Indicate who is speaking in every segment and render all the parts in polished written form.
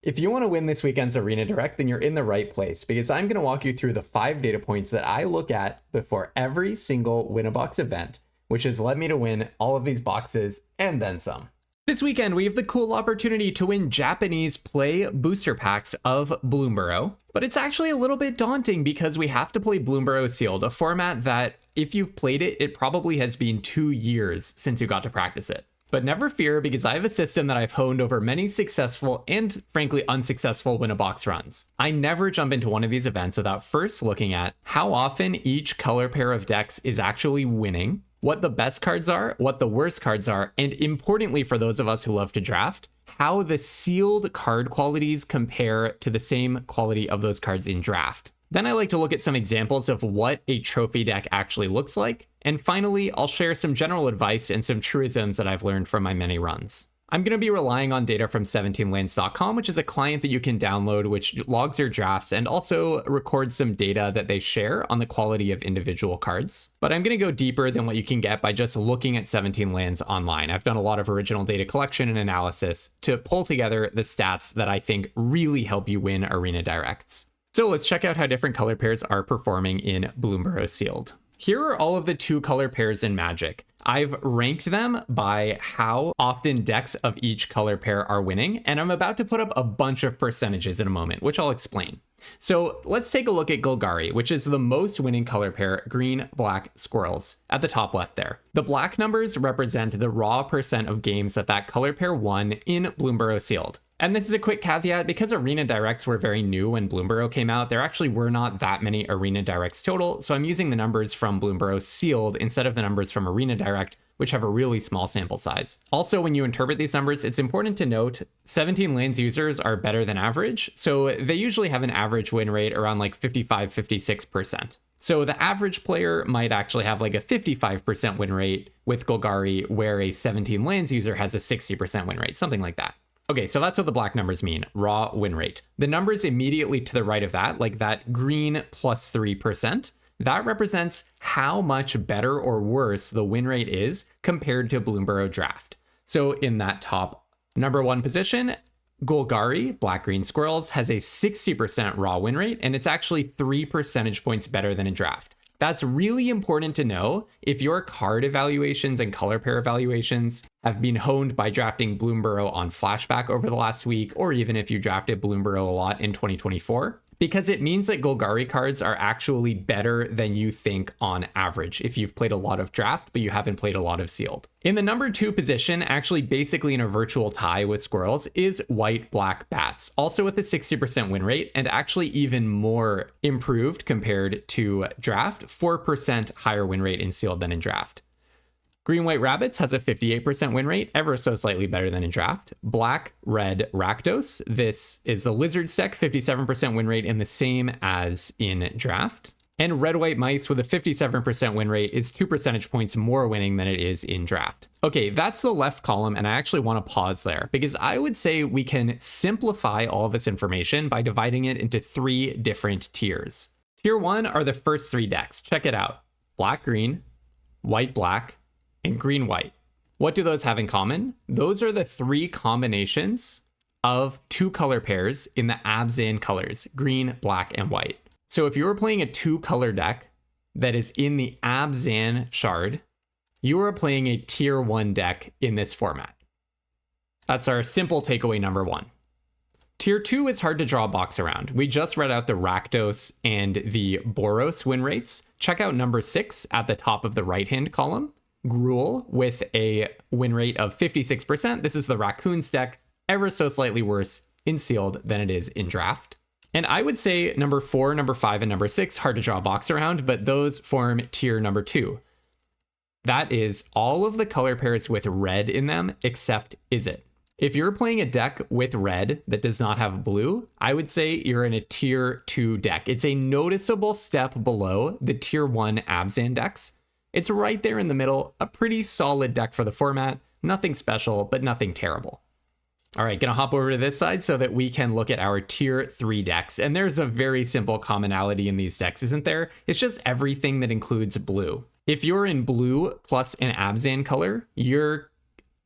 Speaker 1: If you want to win this weekend's Arena Direct, then you're in the right place because I'm going to walk you through the 5 data points that I look at before every single Winabox event, which has led me to win all of these boxes and then some. This weekend, we have the cool opportunity to win Japanese play booster packs of Bloomburrow, but it's actually a little bit daunting because we have to play Bloomburrow Sealed, a format that, if you've played it, it probably has been 2 years since you got to practice it. But never fear, because I have a system that I've honed over many successful and frankly unsuccessful Winabox runs. I never jump into one of these events without first looking at how often each color pair of decks is actually winning, what the best cards are, what the worst cards are, and importantly for those of us who love to draft, how the sealed card qualities compare to the same quality of those cards in draft. Then I like to look at some examples of what a trophy deck actually looks like. And finally, I'll share some general advice and some truisms that I've learned from my many runs. I'm going to be relying on data from 17lands.com, which is a client that you can download, which logs your drafts and also records some data that they share on the quality of individual cards. But I'm going to go deeper than what you can get by just looking at 17lands online. I've done a lot of original data collection and analysis to pull together the stats that I think really help you win Arena Directs. So let's check out how different color pairs are performing in Bloomburrow Sealed. Here are all of the 2 color pairs in Magic. I've ranked them by how often decks of each color pair are winning, and I'm about to put up a bunch of percentages in a moment, which I'll explain. So let's take a look at Golgari, which is the most winning color pair, green, black, squirrels, at the top left there. The black numbers represent the raw percent of games that color pair won in Bloomburrow Sealed. And this is a quick caveat, because Arena Directs were very new when Bloomburrow came out, there actually were not that many Arena Directs total, so I'm using the numbers from Bloomburrow Sealed instead of the numbers from Arena Direct, which have a really small sample size. Also, when you interpret these numbers, it's important to note 17lands users are better than average, so they usually have an average win rate around like 55-56%. So the average player might actually have like a 55% win rate with Golgari, where a 17lands user has a 60% win rate, something like that. Okay, so that's what the black numbers mean, raw win rate. The numbers immediately to the right of that, like that green plus 3%, that represents how much better or worse the win rate is compared to Bloomburrow Draft. So in that top number 1 position, Golgari, black green squirrels, has a 60% raw win rate, and it's actually 3 percentage points better than in draft. That's really important to know if your card evaluations and color pair evaluations have been honed by drafting Bloomburrow on flashback over the last week, or even if you drafted Bloomburrow a lot in 2024, because it means that Golgari cards are actually better than you think on average if you've played a lot of draft, but you haven't played a lot of sealed. In the number 2 position, actually basically in a virtual tie with squirrels, is white black bats, also with a 60% win rate, and actually even more improved compared to draft, 4% higher win rate in sealed than in draft. Green White Rabbits has a 58% win rate, ever so slightly better than in draft. Black Red Rakdos, this is the Lizards deck, 57% win rate, and the same as in draft. And Red White Mice with a 57% win rate is 2 percentage points more winning than it is in draft. Okay, that's the left column, and I actually want to pause there because I would say we can simplify all of this information by dividing it into 3 different tiers. Tier 1 are the first 3 decks. Check it out. Black Green, White Black, and green white. What do those have in common? Those are the 3 combinations of 2 color pairs in the Abzan colors, green, black, and white. So if you were playing a 2 color deck that is in the Abzan shard, you are playing a tier 1 deck in this format. That's our simple takeaway number 1. Tier 2 is hard to draw a box around. We just read out the Rakdos and the Boros win rates. Check out number 6 at the top of the right-hand column. Gruul with a win rate of 56%. This is the Raccoons deck, ever so slightly worse in sealed than it is in draft. And I would say number 4, number 5, and number 6, hard to draw a box around, but those form tier number 2. That is all of the color pairs with red in them, except Izzet. If you're playing a deck with red that does not have blue, I would say you're in a tier 2 deck. It's a noticeable step below the tier 1 Abzan decks. It's right there in the middle, a pretty solid deck for the format. Nothing special, but nothing terrible. All right, gonna hop over to this side so that we can look at our tier 3 decks. And there's a very simple commonality in these decks, isn't there? It's just everything that includes blue. If you're in blue plus an Abzan color, you're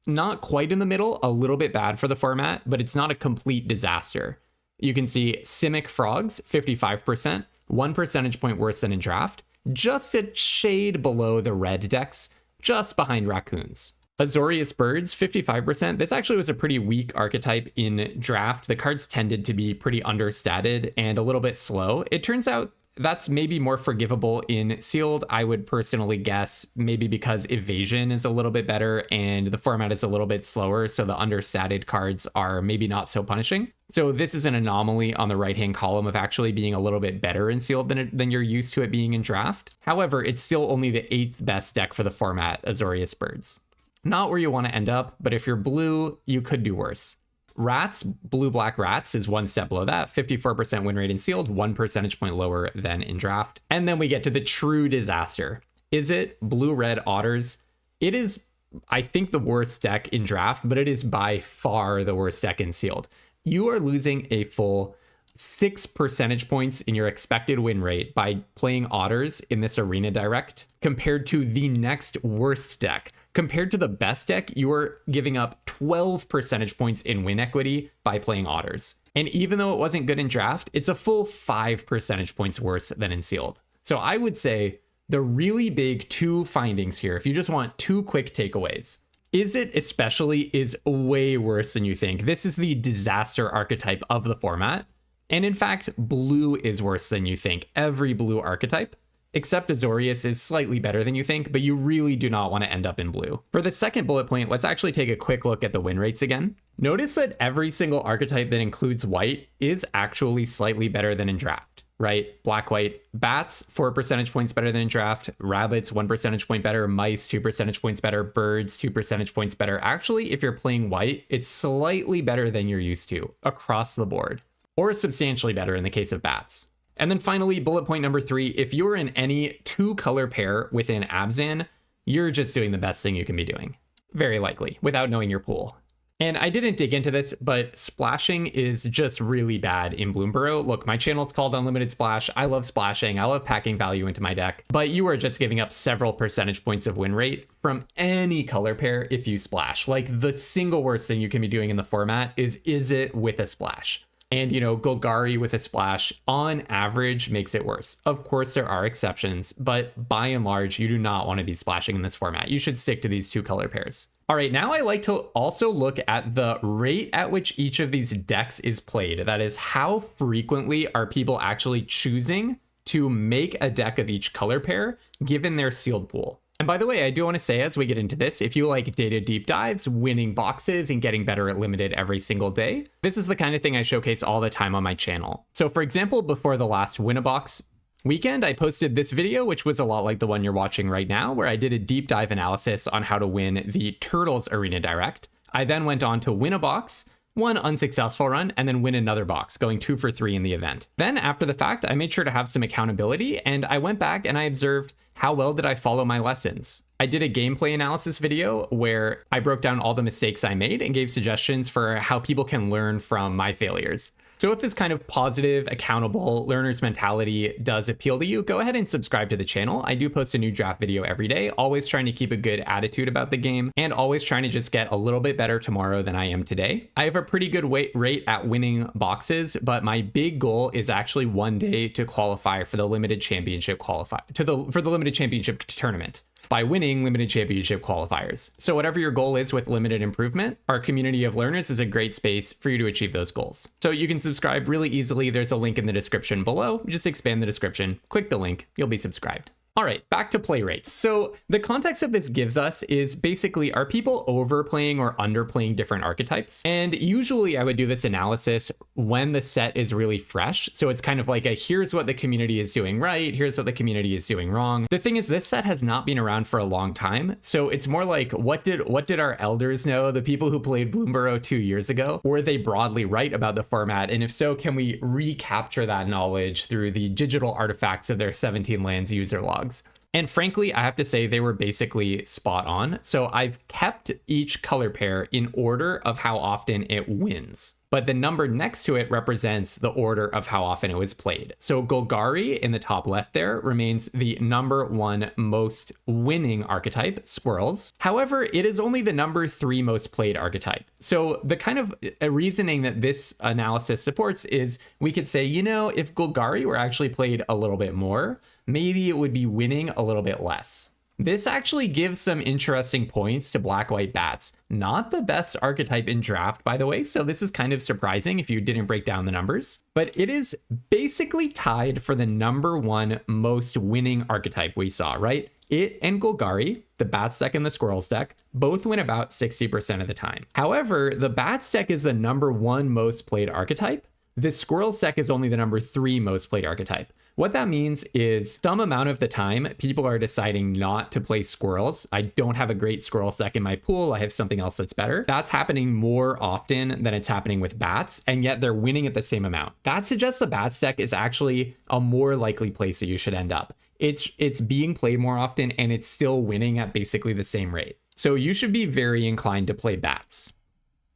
Speaker 1: not quite in the middle, a little bit bad for the format, but it's not a complete disaster. You can see Simic Frogs, 55%, 1 percentage point worse than in draft, just a shade below the red decks, just behind Raccoons. Azorius Birds, 55%. This actually was a pretty weak archetype in draft. The cards tended to be pretty understated and a little bit slow. It turns out that's maybe more forgivable in sealed. I would personally guess maybe because evasion is a little bit better and the format is a little bit slower, so the understated cards are maybe not so punishing. So this is an anomaly on the right-hand column of actually being a little bit better in sealed than you're used to it being in draft. However, it's still only the 8th best deck for the format, Azorius Birds. Not where you want to end up, but if you're blue, you could do worse. Rats, blue-black rats is one step below that, 54% win rate in sealed, 1 percentage point lower than in draft. And then we get to the true disaster. Is it blue-red otters? It is, I think, the worst deck in draft, but it is by far the worst deck in sealed. You are losing a full 6 percentage points in your expected win rate by playing otters in this arenadirect compared to the next worst deck. Compared to the best deck, you are giving up 12 percentage points in win equity by playing otters. And even though it wasn't good in draft, it's a full 5 percentage points worse than in sealed. So I would say the really big 2 findings here, if you just want 2 quick takeaways, Is It especially is way worse than you think. This is the disaster archetype of the format. And in fact, blue is worse than you think. Every blue archetype, except Azorius, is slightly better than you think, but you really do not want to end up in blue. For the second bullet point, let's actually take a quick look at the win rates again. Notice that every single archetype that includes white is actually slightly better than in draft, right? Black, white, bats, 4 percentage points better than in draft. Rabbits, 1 percentage point better. Mice, 2 percentage points better. Birds, 2 percentage points better. Actually, if you're playing white, it's slightly better than you're used to across the board, or substantially better in the case of bats. And then finally, bullet point number 3, if you're in any 2-color pair within Abzan, you're just doing the best thing you can be doing. Very likely, without knowing your pool. And I didn't dig into this, but splashing is just really bad in Bloomburrow. Look, my channel's called Unlimited Splash. I love splashing. I love packing value into my deck. But you are just giving up several percentage points of win rate from any color pair if you splash. Like, the single worst thing you can be doing in the format is It with a splash. And, you know, Golgari with a splash on average makes it worse. Of course, there are exceptions, but by and large, you do not want to be splashing in this format. You should stick to these 2 color pairs. All right, now I like to also look at the rate at which each of these decks is played. That is, how frequently are people actually choosing to make a deck of each color pair given their sealed pool. And by the way, I do want to say as we get into this, if you like data deep dives, winning boxes, and getting better at limited every single day, this is the kind of thing I showcase all the time on my channel. So for example, before the last Winabox weekend, I posted this video, which was a lot like the one you're watching right now, where I did a deep dive analysis on how to win the Turtles Arenadirect. I then went on to win a box, one unsuccessful run, and then win another box, going 2 for 3 in the event. Then after the fact, I made sure to have some accountability, and I went back and I observed how well did I follow my lessons. I did a gameplay analysis video where I broke down all the mistakes I made and gave suggestions for how people can learn from my failures. So if this kind of positive, accountable learner's mentality does appeal to you, go ahead and subscribe to the channel. I do post a new draft video every day, always trying to keep a good attitude about the game and always trying to just get a little bit better tomorrow than I am today. I have a pretty good rate at winning boxes, but my big goal is actually one day to qualify for the limited championship for the limited championship tournament by winning limited championship qualifiers. So whatever your goal is with limited improvement, our community of learners is a great space for you to achieve those goals. So you can subscribe really easily. There's a link in the description below. Just expand the description, click the link, you'll be subscribed. All right, back to play rates. So the context that this gives us is basically, are people overplaying or underplaying different archetypes? And usually I would do this analysis when the set is really fresh. So it's kind of like a, here's what the community is doing right, here's what the community is doing wrong. The thing is, this set has not been around for a long time. So it's more like, what did our elders know, the people who played Bloomburrow 2 years ago? Were they broadly right about the format? And if so, can we recapture that knowledge through the digital artifacts of their 17 lands user log? And frankly, I have to say they were basically spot on. So I've kept each color pair in order of how often it wins. but the number next to it represents the order of how often it was played. So Golgari in the top left there remains the number 1 most winning archetype, squirrels. However, it is only the number 3 most played archetype. So the kind of reasoning that this analysis supports is we could say, you know, if Golgari were actually played a little bit more, maybe it would be winning a little bit less. This actually gives some interesting points to black-white bats. Not the best archetype in draft, by the way, so this is kind of surprising if you didn't break down the numbers. But it is basically tied for the number 1 most winning archetype we saw, right? It and Golgari, the bats deck and the squirrels deck, both win about 60% of the time. However, the bats deck is the number 1 most played archetype. The squirrels deck is only the number 3 most played archetype. What that means is some amount of the time, people are deciding not to play squirrels. I don't have a great squirrels deck in my pool. I have something else that's better. That's happening more often than it's happening with bats, and yet they're winning at the same amount. That suggests the bats deck is actually a more likely place that you should end up. It's being played more often, and it's still winning at basically the same rate. So you should be very inclined to play bats.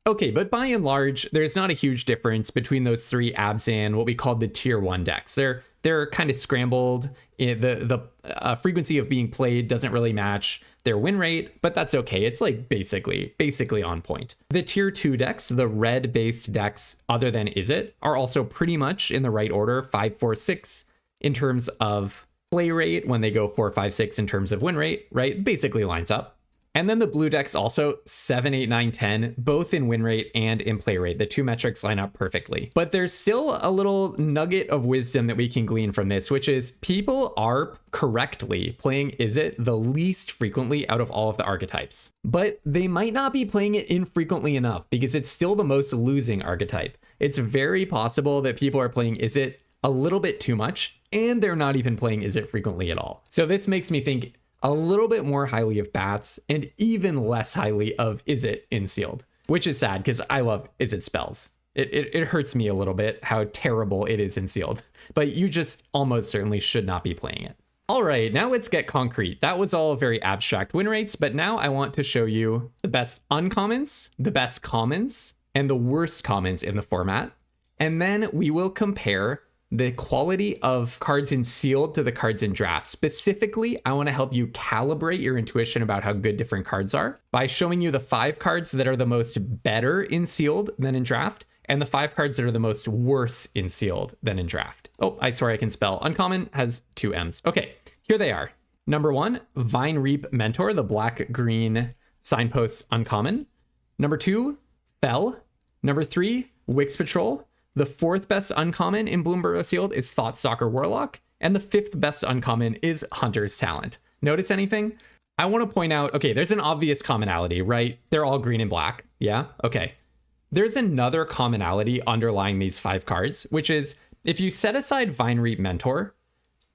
Speaker 1: Okay, but by and large, there's not a huge difference between those 3 abs and what we call the tier 1 decks. They're kind of scrambled. The frequency of being played doesn't really match their win rate, but that's okay. It's like basically on point. The tier 2 decks, the red-based decks other than Izzet, are also pretty much in the right order, 5, 4, 6 in terms of play rate when they go 4, 5, 6 in terms of win rate, right? Basically lines up. And then the blue decks also 7, 8, 9, 10, both in win rate and in play rate. The 2 metrics line up perfectly. But there's still a little nugget of wisdom that we can glean from this, which is people are correctly playing Izzet the least frequently out of all of the archetypes. But they might not be playing it infrequently enough because it's still the most losing archetype. It's very possible that people are playing Izzet a little bit too much, and they're not even playing Izzet frequently at all. So this makes me think a little bit more highly of bats and even less highly of Izzet in sealed, which is sad because I love Izzet spells. It hurts me a little bit how terrible it is in sealed, but you just almost certainly should not be playing it. All right, now let's get concrete. That was all very abstract win rates, but now I want to show you the best uncommons, the best commons, and the worst commons in the format. And then we will compare the quality of cards in sealed to the cards in draft. Specifically, I want to help you calibrate your intuition about how good different cards are by showing you the 5 cards that are the most better in sealed than in draft, and the 5 cards that are the most worse in sealed than in draft. Oh, I swear I can spell. Uncommon has 2 M's. Okay, here they are. Number 1, Vine Reap Mentor, the black-green signpost uncommon. Number 2, Fell. Number 3, Wix Patrol. The 4th best uncommon in Bloomburrow sealed is Thoughtstalker Warlock, and the 5th best uncommon is Hunter's Talent. Notice anything? I want to point out, okay, there's an obvious commonality, right? They're all green and black. Yeah, okay. There's another commonality underlying these 5 cards, which is if you set aside Vine Reap Mentor,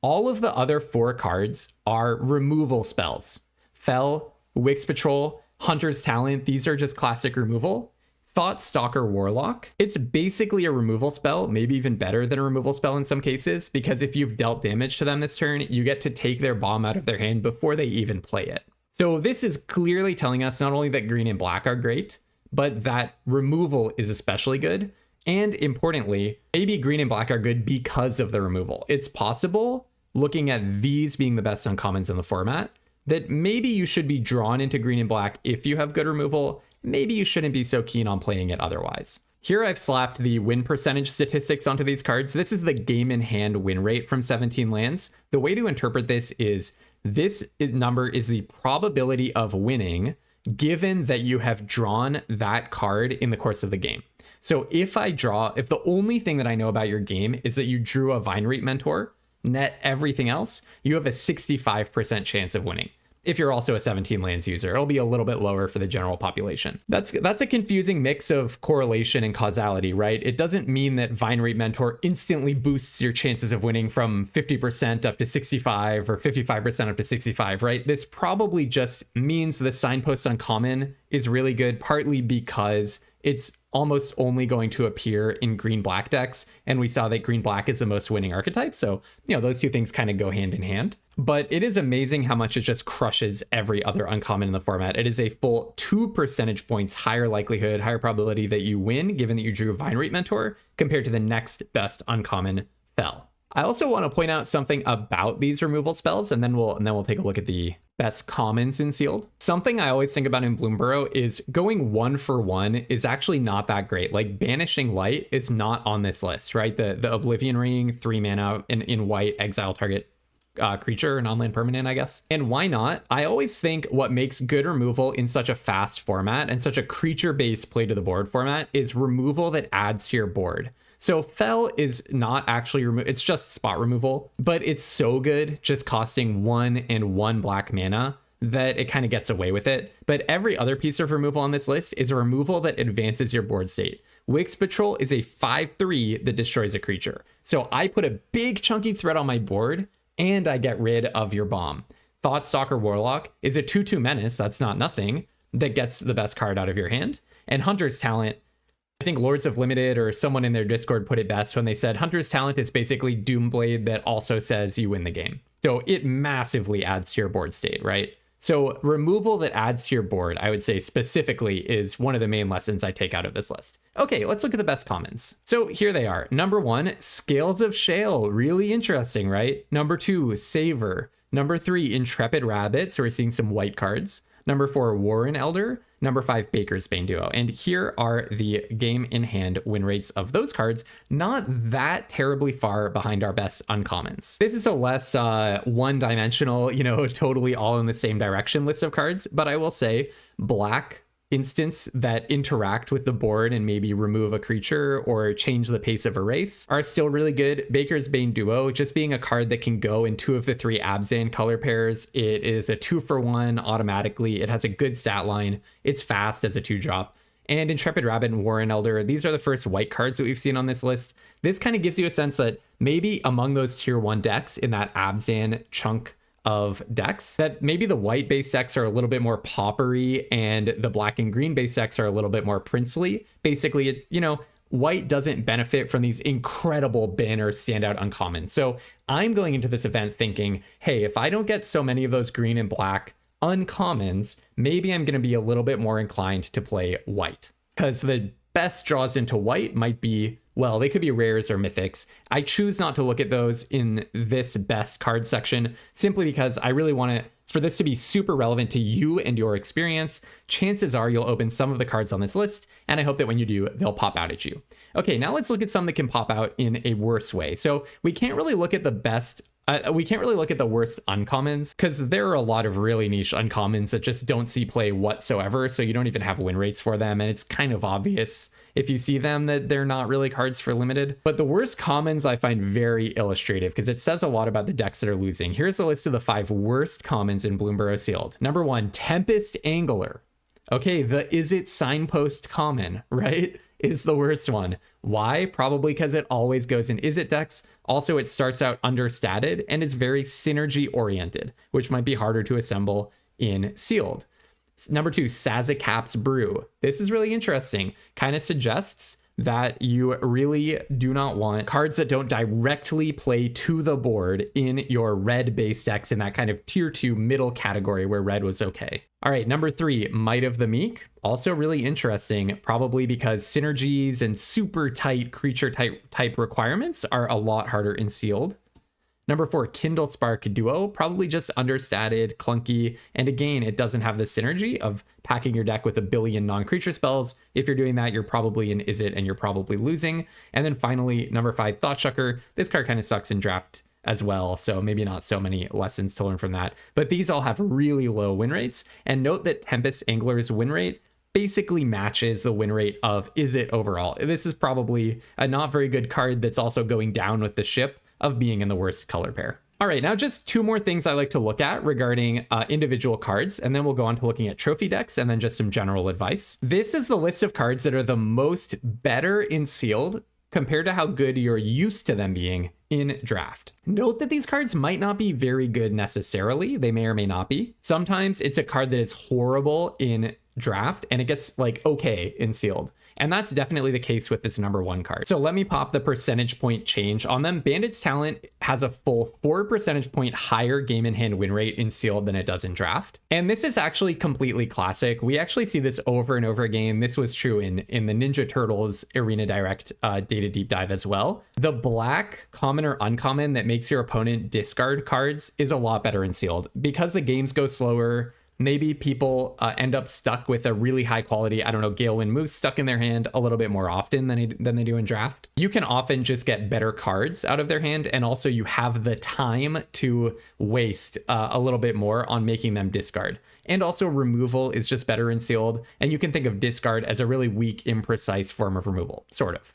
Speaker 1: all of the other 4 cards are removal spells. Fell, Wix Patrol, Hunter's Talent, these are just classic removal. Thoughtstalker Warlock, it's basically a removal spell, maybe even better than a removal spell in some cases, because if you've dealt damage to them this turn, you get to take their bomb out of their hand before they even play it. So this is clearly telling us not only that green and black are great, but that removal is especially good. And importantly, maybe green and black are good because of the removal. It's possible, looking at these being the best uncommons in the format, that maybe you should be drawn into green and black if you have good removal. Maybe you shouldn't be so keen on playing it otherwise. Here I've slapped the win percentage statistics onto these cards. This is the game in hand win rate from 17 lands. The way to interpret this is this number is the probability of winning given that you have drawn that card in the course of the game. So if the only thing that I know about your game is that you drew a Vine Reap Mentor, net everything else, you have a 65% chance of winning. If you're also a 17 lands user, it'll be a little bit lower for the general population. That's a confusing mix of correlation and causality, right? It doesn't mean that Vine Reap Mentor instantly boosts your chances of winning from 50% up to 65 or 55% up to 65, right? This probably just means the signpost uncommon is really good, partly because it's almost only going to appear in green-black decks, and we saw that green-black is the most winning archetype, so, you know, those two things kind of go hand in hand. But it is amazing how much it just crushes every other uncommon in the format. It is a full 2 percentage points higher likelihood, higher probability that you win, given that you drew Vine Rate Mentor, compared to the next best uncommon, Fel. I also want to point out something about these removal spells, and then we'll take a look at the best commons in sealed. Something I always think about in Bloomburrow is going 1 for 1 is actually not that great. Like Banishing Light is not on this list, right? The Oblivion Ring, 3 mana in white, exile target creature, non-land permanent, I guess. And why not? I always think what makes good removal in such a fast format and such a creature-based play to the board format is removal that adds to your board. So Fel is not actually it's just spot removal, but it's so good just costing 1 and 1 black mana that it kind of gets away with it. But every other piece of removal on this list is a removal that advances your board state. Wix Patrol is a 5/3 that destroys a creature. So I put a big chunky threat on my board and I get rid of your bomb. Thoughtstalker Warlock is a 2/2 menace, that's not nothing, that gets the best card out of your hand. And Hunter's Talent, I think Lords of Limited or someone in their Discord put it best when they said Hunter's Talent is basically Doomblade that also says you win the game. So it massively adds to your board state, right? So removal that adds to your board, I would say specifically, is one of the main lessons I take out of this list. Okay, let's look at the best commons. So here they are. Number 1, Scales of Shale. Really interesting, right? Number 2, Savor. Number 3, Intrepid Rabbit. So we're seeing some white cards. Number 4, Warren Elder. Number 5, Baker's Bane Duo. And here are the game in hand win rates of those cards, not that terribly far behind our best uncommons. This is a less one-dimensional, you know, totally all in the same direction list of cards, but I will say black instants that interact with the board and maybe remove a creature or change the pace of a race are still really good. Baker's Bane Duo, just being a card that can go in 2 of the 3 Abzan color pairs. It is a 2 for 1 automatically. It has a good stat line. It's fast as a 2-drop. And Intrepid Rabbit and Warren Elder, these are the first white cards that we've seen on this list. This kind of gives you a sense that maybe among those tier 1 decks in that Abzan chunk of decks, that maybe the white base decks are a little bit more paupery and the black and green base decks are a little bit more princely. Basically, you know, white doesn't benefit from these incredible banner standout uncommons. So I'm going into this event thinking, hey, if I don't get so many of those green and black uncommons, maybe I'm going to be a little bit more inclined to play white, because the best draws into white might be, well, they could be rares or mythics. I choose not to look at those in this best card section simply because I really want to, for this to be super relevant to you and your experience. Chances are you'll open some of the cards on this list, and I hope that when you do, they'll pop out at you. Okay, now let's look at some that can pop out in a worse way. So we can't really look at the best we can't really look at the worst uncommons because there are a lot of really niche uncommons that just don't see play whatsoever. So you don't even have win rates for them. And it's kind of obvious if you see them that they're not really cards for limited. But the worst commons I find very illustrative because it says a lot about the decks that are losing. Here's a list of the 5 worst commons in Bloomburrow Sealed. Number 1, Tempest Angler. Okay, the Izzet Signpost common, right, is the worst one. Why? Probably because it always goes in Izzet decks. Also, it starts out understated and is very synergy oriented, which might be harder to assemble in Sealed. Number 2, Sazakap's Brew. This is really interesting. Kind of suggests that you really do not want cards that don't directly play to the board in your red base decks in that kind of tier 2 middle category where red was okay. All right, number 3, Might of the Meek. Also really interesting, probably because synergies and super tight creature type requirements are a lot harder in Sealed. Number 4, Kindle Spark Duo, probably just understated, clunky, and again, it doesn't have the synergy of packing your deck with a billion non-creature spells. If you're doing that, you're probably in Izzet and you're probably losing. And then finally, number 5, Thoughtshucker. This card kind of sucks in draft as well, so maybe not so many lessons to learn from that. But these all have really low win rates. And note that Tempest Angler's win rate basically matches the win rate of Izzet overall. This is probably a not very good card that's also going down with the ship of being in the worst color pair. All right, now just 2 more things I like to look at regarding individual cards, and then we'll go on to looking at trophy decks and then just some general advice. This is the list of cards that are the most better in Sealed compared to how good you're used to them being in draft. Note that these cards might not be very good necessarily. They may or may not be. Sometimes it's a card that is horrible in draft and it gets like okay in Sealed. And that's definitely the case with this number 1 card. So let me pop the percentage point change on them. Bandit's Talent has a full 4 percentage point higher game in hand win rate in sealed than it does in draft. And this is actually completely classic. We actually see this over and over again. This was true in the Ninja Turtles arenadirect data deep dive as well. The black common or uncommon that makes your opponent discard cards is a lot better in sealed because the games go slower. Maybe people end up stuck with a really high quality, I don't know, Galewind Moose stuck in their hand a little bit more often than they do in draft. You can often just get better cards out of their hand, and also you have the time to waste a little bit more on making them discard. And also removal is just better in sealed, and you can think of discard as a really weak, imprecise form of removal, sort of,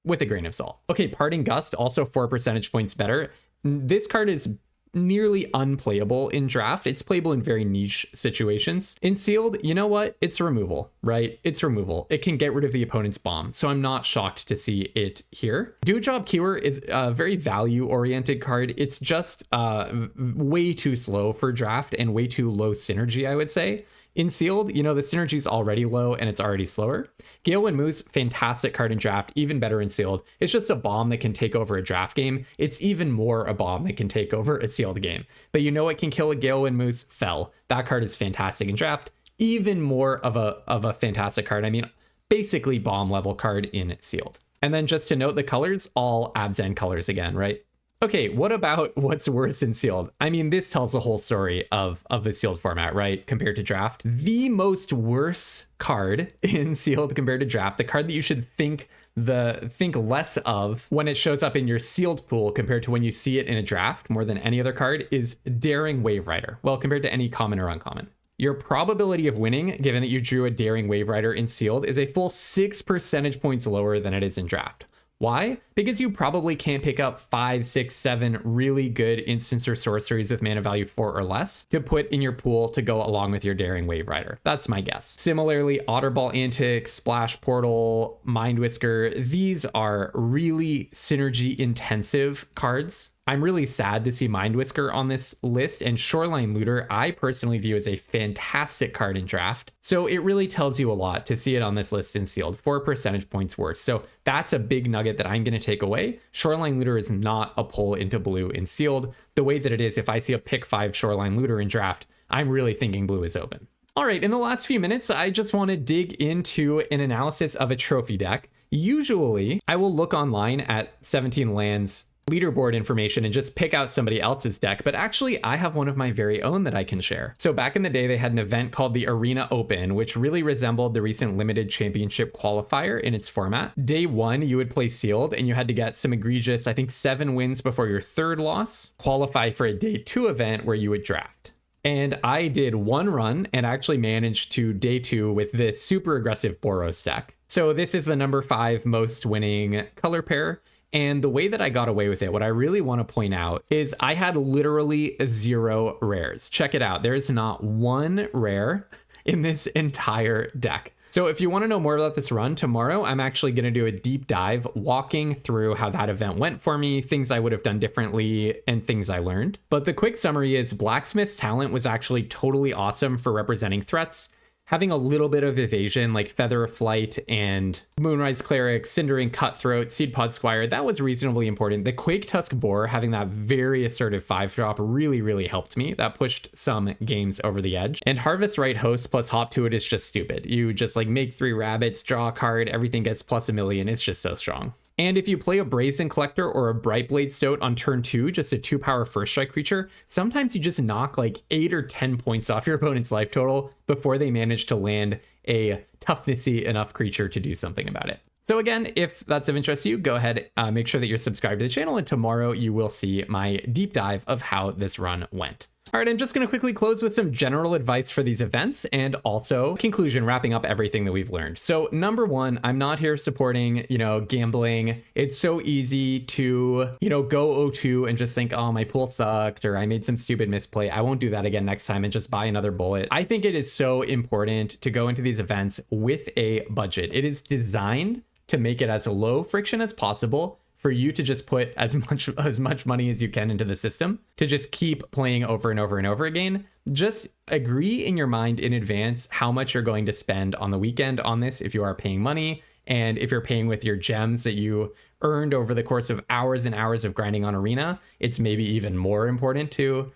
Speaker 1: with a grain of salt. Okay, Parting Gust, also 4 percentage points better. This card is nearly unplayable in draft. It's playable in very niche situations. In sealed, you know what? It's removal, right? It's removal. It can get rid of the opponent's bomb. So I'm not shocked to see it here. Do Job Cure is a very value-oriented card. It's just way too slow for draft and way too low synergy, I would say. In sealed, you know, the synergy is already low and it's already slower. Galewind Moose, fantastic card in draft, even better in sealed. It's just a bomb that can take over a draft game. It's even more a bomb that can take over a sealed game. But you know what can kill a Galewind Moose? Fell. That card is fantastic in draft. Even more of a fantastic card. I mean, basically bomb level card in sealed. And then just to note the colors, all Abzan colors again, right? Okay, what about what's worse in sealed? I mean, this tells the whole story of the sealed format, right? Compared to draft. The most worse card in sealed compared to draft, the card that you should think less of when it shows up in your sealed pool compared to when you see it in a draft more than any other card, is Daring Wave Rider. Well, compared to any common or uncommon. Your probability of winning, given that you drew a Daring Wave Rider in sealed, is a full 6 percentage points lower than it is in draft. Why? Because you probably can't pick up 5, 6, 7 really good instants or sorceries with mana value 4 or less to put in your pool to go along with your Daring Wave Rider. That's my guess. Similarly, Otterball Antics, Splash Portal, Mind Whisker, these are really synergy intensive cards. I'm really sad to see Mind Whisker on this list, and Shoreline Looter I personally view as a fantastic card in draft. So it really tells you a lot to see it on this list in sealed, 4 percentage points worse. So that's a big nugget that I'm going to take away. Shoreline Looter is not a pull into blue in sealed the way that it is if I see a pick 5 Shoreline Looter in draft. I'm really thinking blue is open. All right, in the last few minutes, I just want to dig into an analysis of a trophy deck. Usually, I will look online at 17 lands leaderboard information and just pick out somebody else's deck, but actually I have one of my very own that I can share. So back in the day, they had an event called the Arena Open, which really resembled the recent limited championship qualifier in its format. Day 1, you would play sealed and you had to get some egregious, I think 7 wins before your 3rd loss, qualify for a day 2 event where you would draft. And I did 1 run and actually managed to day 2 with this super aggressive Boros deck. So this is the number 5 most winning color pair. And the way that I got away with it, what I really want to point out is I had literally 0 rares. Check it out. There's not 1 rare in this entire deck. So if you want to know more about this run, tomorrow I'm actually going to do a deep dive walking through how that event went for me, things I would have done differently, and things I learned. But the quick summary is Blacksmith's talent was actually totally awesome for representing threats. Having a little bit of evasion like Feather of Flight and Moonrise Cleric, Cindering Cutthroat, Seedpod Squire, that was reasonably important. The Quake Tusk Boar, having that very assertive 5-drop really helped me. That pushed some games over the edge. And Harvest Right Host plus Hop to it is just stupid. You just like make 3 rabbits, draw a card, everything gets plus a million. It's just so strong. And if you play a Brazen Collector or a Brightblade Stoat on turn 2, just a 2-power first strike creature, sometimes you just knock like 8 or 10 points off your opponent's life total before they manage to land a toughnessy enough creature to do something about it. So again, if that's of interest to you, go ahead, make sure that you're subscribed to the channel, and tomorrow you will see my deep dive of how this run went. All right, I'm just going to quickly close with some general advice for these events and also conclusion, wrapping up everything that we've learned. So number 1, I'm not here supporting, gambling. It's so easy to, go 0-2 and just think, oh, my pool sucked or I made some stupid misplay. I won't do that again next time and just buy another bullet. I think it is so important to go into these events with a budget. It is designed to make it as low friction as possible for you to just put as much money as you can into the system to just keep playing over and over and over again. Just agree in your mind in advance how much you're going to spend on the weekend on this if you are paying money, And if you're paying with your gems that you earned over the course of hours and hours of grinding on Arena, it's maybe even more important to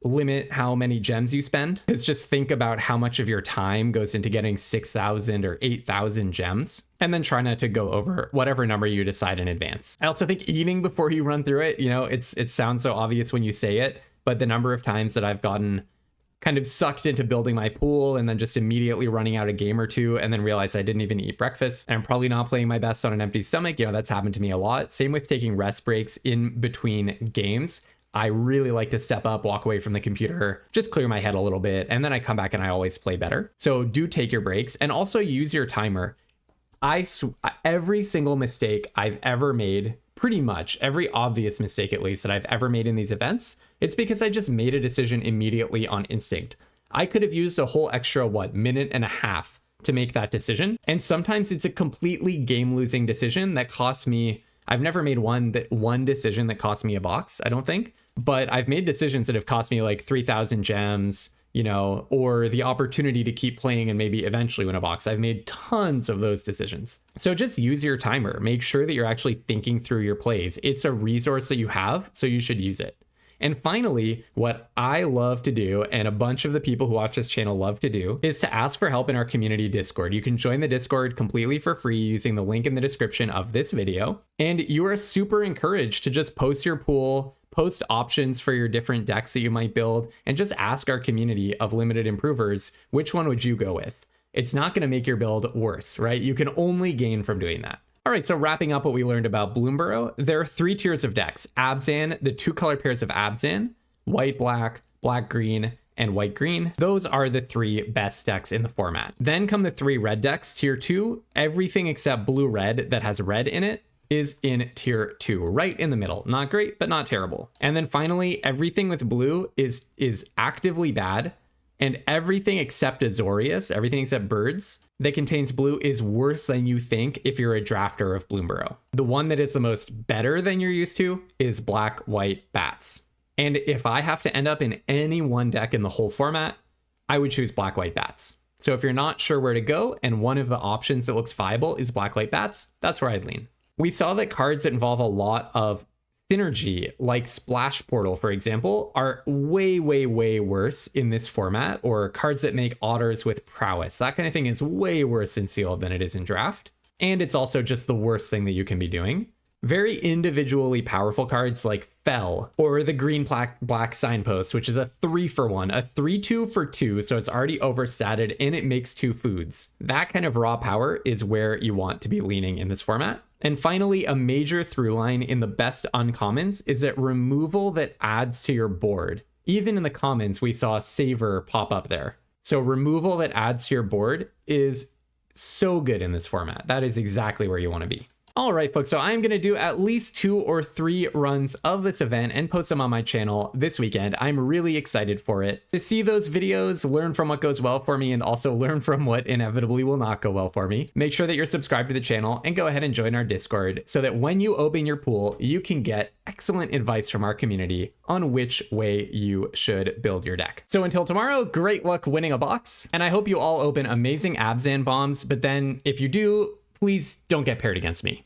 Speaker 1: limit how many gems you spend. It's just think about how much of your time goes into getting 6,000 or 8,000 gems, and then try not to go over whatever number you decide in advance. I also think eating before you run through it, it sounds so obvious when you say it, but the number of times that I've gotten kind of sucked into building my pool and then just immediately running out a game or two and then realize I didn't even eat breakfast and I'm probably not playing my best on an empty stomach. That's happened to me a lot. Same with taking rest breaks in between games. I really like to step up, walk away from the computer, just clear my head a little bit, and then I come back and I always play better. So do take your breaks and also use your timer. Every single mistake I've ever made, pretty much every obvious mistake at least that I've ever made in these events, it's because I just made a decision immediately on instinct. I could have used a whole extra, minute and a half to make that decision. And sometimes it's a completely game-losing decision that costs me, I've never made one decision that cost me a box, I don't think, but I've made decisions that have cost me like 3,000 gems, or the opportunity to keep playing and maybe eventually win a box. I've made tons of those decisions. So just use your timer. Make sure that you're actually thinking through your plays. It's a resource that you have, so you should use it. And finally, what I love to do, and a bunch of the people who watch this channel love to do, is to ask for help in our community Discord. You can join the Discord completely for free using the link in the description of this video. And you are super encouraged to just post your pool, post options for your different decks that you might build, and just ask our community of limited improvers, which one would you go with? It's not going to make your build worse, right? You can only gain from doing that. All right, so wrapping up what we learned about Bloomburrow, there are 3 tiers of decks. Abzan, the 2 color pairs of Abzan, white-black, black-green, and white-green. Those are the 3 best decks in the format. Then come the 3 red decks. Tier 2, everything except blue-red that has red in it is in tier 2, right in the middle. Not great, but not terrible. And then finally, everything with blue is actively bad, and everything except Azorius, everything except birds, that contains blue is worse than you think if you're a drafter of Bloomburrow. The one that is the most better than you're used to is black, white, bats. And if I have to end up in any one deck in the whole format, I would choose black, white, bats. So if you're not sure where to go and one of the options that looks viable is black, white, bats, that's where I'd lean. We saw that cards that involve a lot of synergy, like Splash Portal, for example, are way, way, way worse in this format, or cards that make otters with prowess. That kind of thing is way worse in sealed than it is in draft. And it's also just the worst thing that you can be doing. Very individually powerful cards like Fell, or the green black signpost, which is a 3-for-1, a 3-2 for 2, so it's already overstatted and it makes 2 foods. That kind of raw power is where you want to be leaning in this format. And finally, a major through line in the best uncommons is that removal that adds to your board. Even in the commons, we saw Savor pop up there. So removal that adds to your board is so good in this format. That is exactly where you want to be. All right, folks, so I'm going to do at least 2 or 3 runs of this event and post them on my channel this weekend. I'm really excited for it. To see those videos, learn from what goes well for me, and also learn from what inevitably will not go well for me, make sure that you're subscribed to the channel and go ahead and join our Discord so that when you open your pool, you can get excellent advice from our community on which way you should build your deck. So until tomorrow, great luck winning a box, and I hope you all open amazing Abzan bombs, but then if you do, please don't get paired against me.